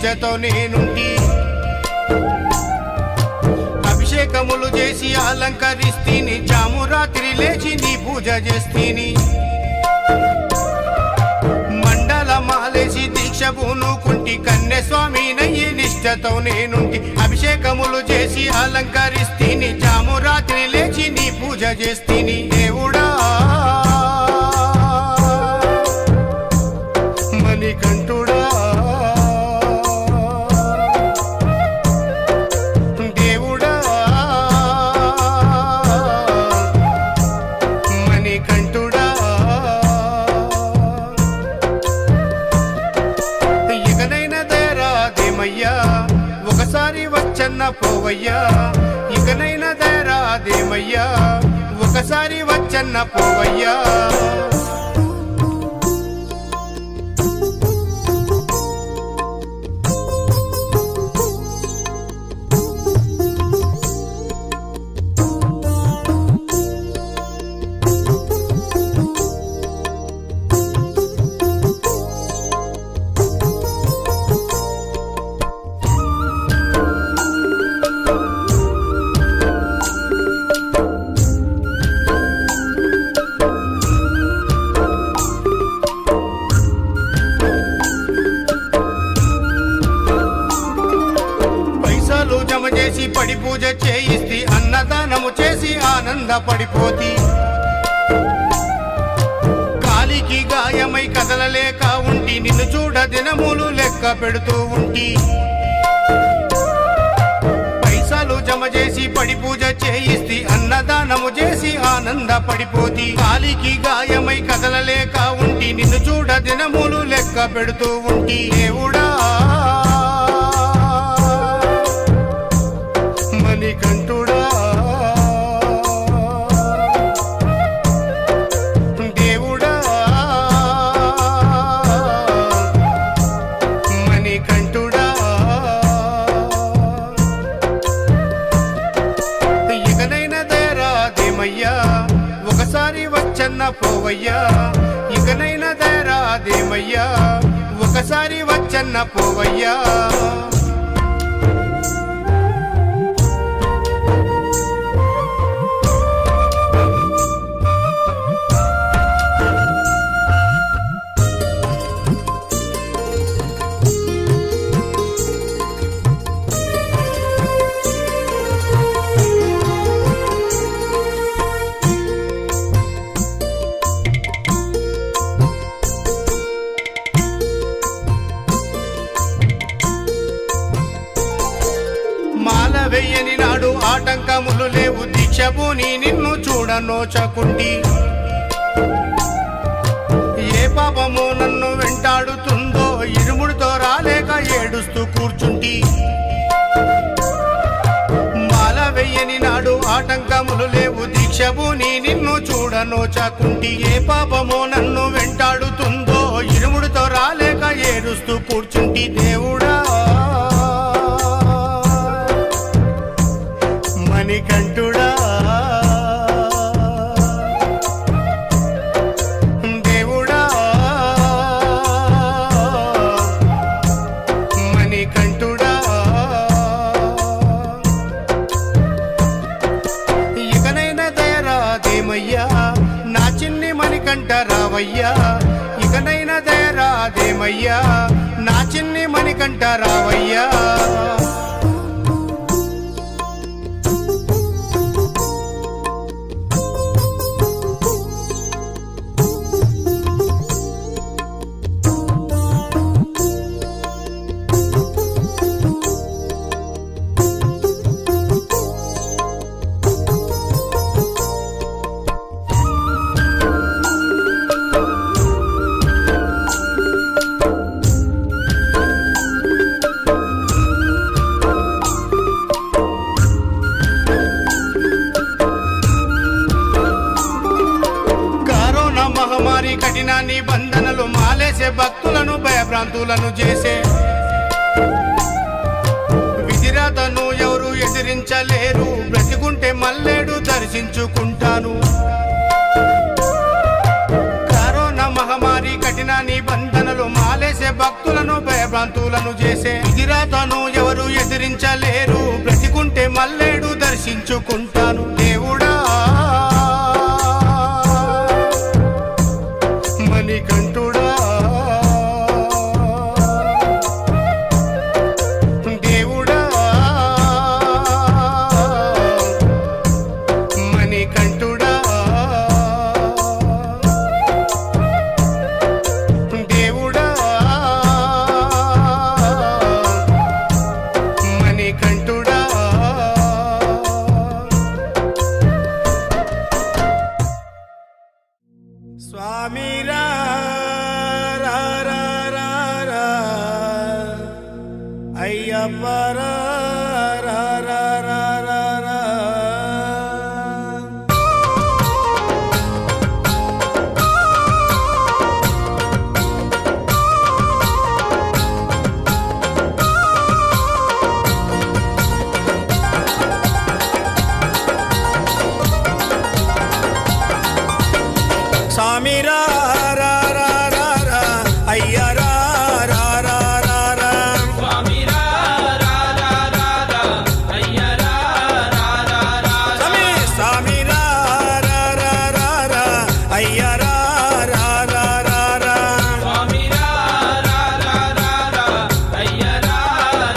నిష్టతో నేనుంటి అభిషేకములు చేసి అలంకరిస్తీని జాము రాత్రి లేచి నీ పూజ చేస్తీని మండల మాలేసి దీక్ష పూనుకుంటి కన్య స్వామి నయ్యి నిష్టతో నేనుంటి అభిషేకములు చేసి అలంకరిస్తీని జాము రాత్రి లేచి నీ పూజ చేస్తీని దేవుడా మణికంఠుడా దేవుడా మణికంఠుడా ఇకనైనా దయరాదేమయ్యా ఒకసారి వచ్చన్న పోవయ్యా ఇకనైనా దయరాదేమయ్యా ఒకసారి వచ్చన్న పోవయ్యా జమ చేసి పడి పూజ చేయిస్తి అన్నదానము చేసి ఆనందపడిపోతి కాలికి గాయమై కదలలేక ఉంటి నిన్ను చూడ దినములు లెక్క పెడుతూ ఉంటి పైసలు జమ చేసి పడి పూజ చేయిస్తి అన్నదానము చేసి ఆనందపడిపోతి కాలికి గాయమై కదలలేక ఉంటి నిన్ను చూడ దినములు లెక్క పెడుతూ ఉంటి దేవుడా మణికంఠుడా దేవుడా మణికంఠుడా ఇకనైనా దయరాదేమయ్యా ఒకసారి వచ్చన్న పోవయ్యా ఇకనైనా దయరాదేమయ్యా ఒకసారి వచ్చన్న పోవయ్యా మాల వెయ్యని నాడు ఆటంకములు లేవు దీక్ష పూని నిన్ను చూడనోచకుంటి ఏ పాపము నన్ను వెంటాడుతుందో ఇరుముడితో రాలేక ఏడుస్తూ కూర్చుంటి మాల వెయ్యని నాడు ఆటంకములు లేవు దీక్ష పూని నిన్ను చూడనోచకుంటి ఏ పాపము నన్ను వెంటాడుతుందో ఇరుముడితో రాలేక ఏడుస్తూ కూర్చుంటి దేవుడా మణికంఠుడా దేవుడా మణికంఠుడా ఇకనైనా దయరాదేమయ్యా నా చిన్ని మణికంఠ రావయ్యా ఇకనైనా దయరాదేమయ్యా నా చిన్ని మణికంఠ రావయ్యా కఠిన నిబంధనలు మాలేసే భక్తులను భయభ్రాంతులను చేసే విధిరాతను ఎవరు ఎదిరించలేరు బ్రతికుంటే మల్లేడు దర్శించుకుంటాను కరోనా మహమ్మారి కఠిన నిబంధనలు మాలేసే భక్తులను భయభ్రాంతులను భ్రాంతులను చేసే విధిరాతను ఎవరు ఎదిరించలేరు బ్రతికుంటే మల్లేడు దర్శించుకుంటాను దేవుడా మణికంఠుడా దేవుడా మణికంఠుడా దేవుడా మణికంఠుడా స్వామి రా రా రా రా రా అయ్యప్ప రా రా రా రా రా రా స్వామి రా రా రా రా రా అయ్య రా రా రా రా రా స్వామి రా రా రా రా రా అయ్య రా రా రా రా స్వామి రా రా రా రా రా అయ్య రా రా రా రా రా స్వామి రా రా రా రా రా అయ్య రా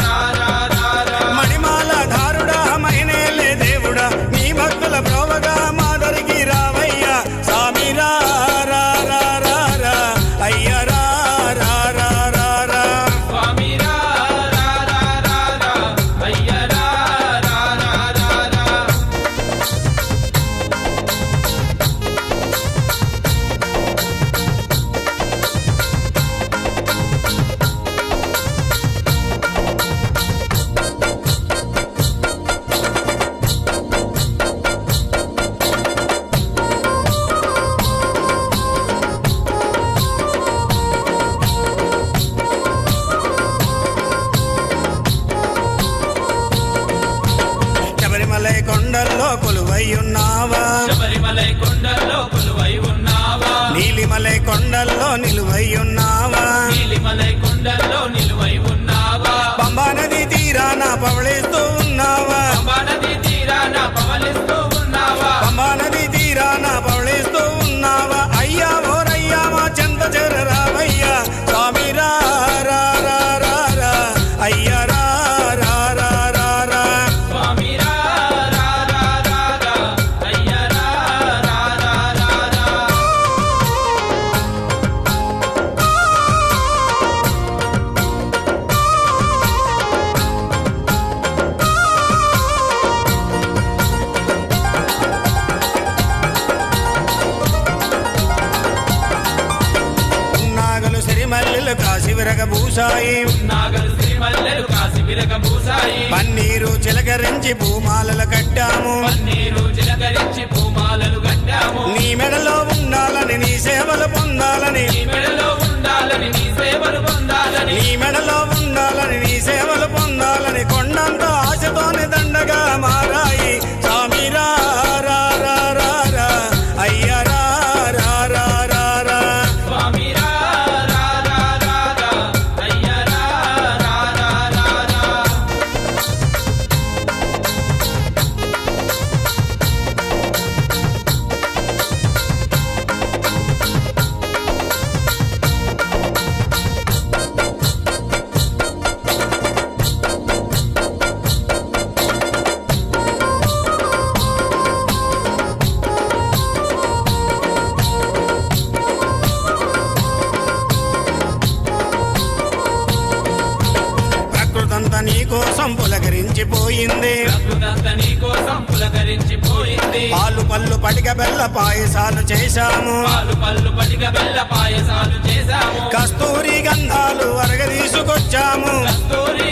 రా రా రా రా మణిమాల ధారుడా మైనేలే దేవుడా నీ భక్తుల ప్రోవగా మాదరికి రావయ్యా స్వామి రా రా రా రా రా అయ్య రా రా రా రా రా స్వామి రా రా రా రా రా అయ్య రా రా రా రా రా శబరిమలై కొండల్లో కొలువయ్యున్నావా శబరిమలై కొండల్లో కొలువై ఉన్నావా నీలిమలై కొండల్లో నిలువయ్యున్నావా నీలిమలై కొండల్లో నిలువై ఉన్నావా పంబా నది తీరాన పవళిస్తూ ఉన్నావా పంబా నది తీరాన పవలిస్తూ ఉన్నావా పంబా నది తీరాన పవళిస్తూ ఉన్నావా అయ్యా ఓరయ్యా మా చెంత చేరరావయ్యా స్వామి రా రా రా రా రా అయ్య రా రా రా రా రా స్వామి రా రా రా రా రా అయ్య రా రా రా రా రా నాగలు సిరిమల్లెలు కాశీ విరగభూషాయి నాగలు సిరిమల్లెలు కాసి విరగబూసాయి పన్నీరు చిలకరించి భూమాలలు కట్టాము పన్నీరు చిలకరించి భూమాలలు కట్టాము నీ మెడలో ఉండాలని నీ సేవలు పొందాలని నీ మెడలో ఉండాలని నీ సేవలు పొందాలని నీ మెడలో ఉండాలని నీ సేవలు పొందాలని కొండంత ఆశతోని దండగా మారాయి స్వామి రా రా రా రా రా అయ్య రా రా రా రా రా స్వామి రా రా రా రా రా అయ్య రా రా రా రా రా ప్రకృతంతా నీ కోసం పులకరించిపోయింది ప్రకృతంతా నీ కోసం పులకరించిపోయింది పాలు పళ్ళు పటిక బెల్ల పాయసాలు చేశాము పాలు పళ్ళు పటిక బెల్ల పాయసాలు చేశాము కస్తూరి గంధాలు వరగ తీసుకొచ్చాము కస్తూరి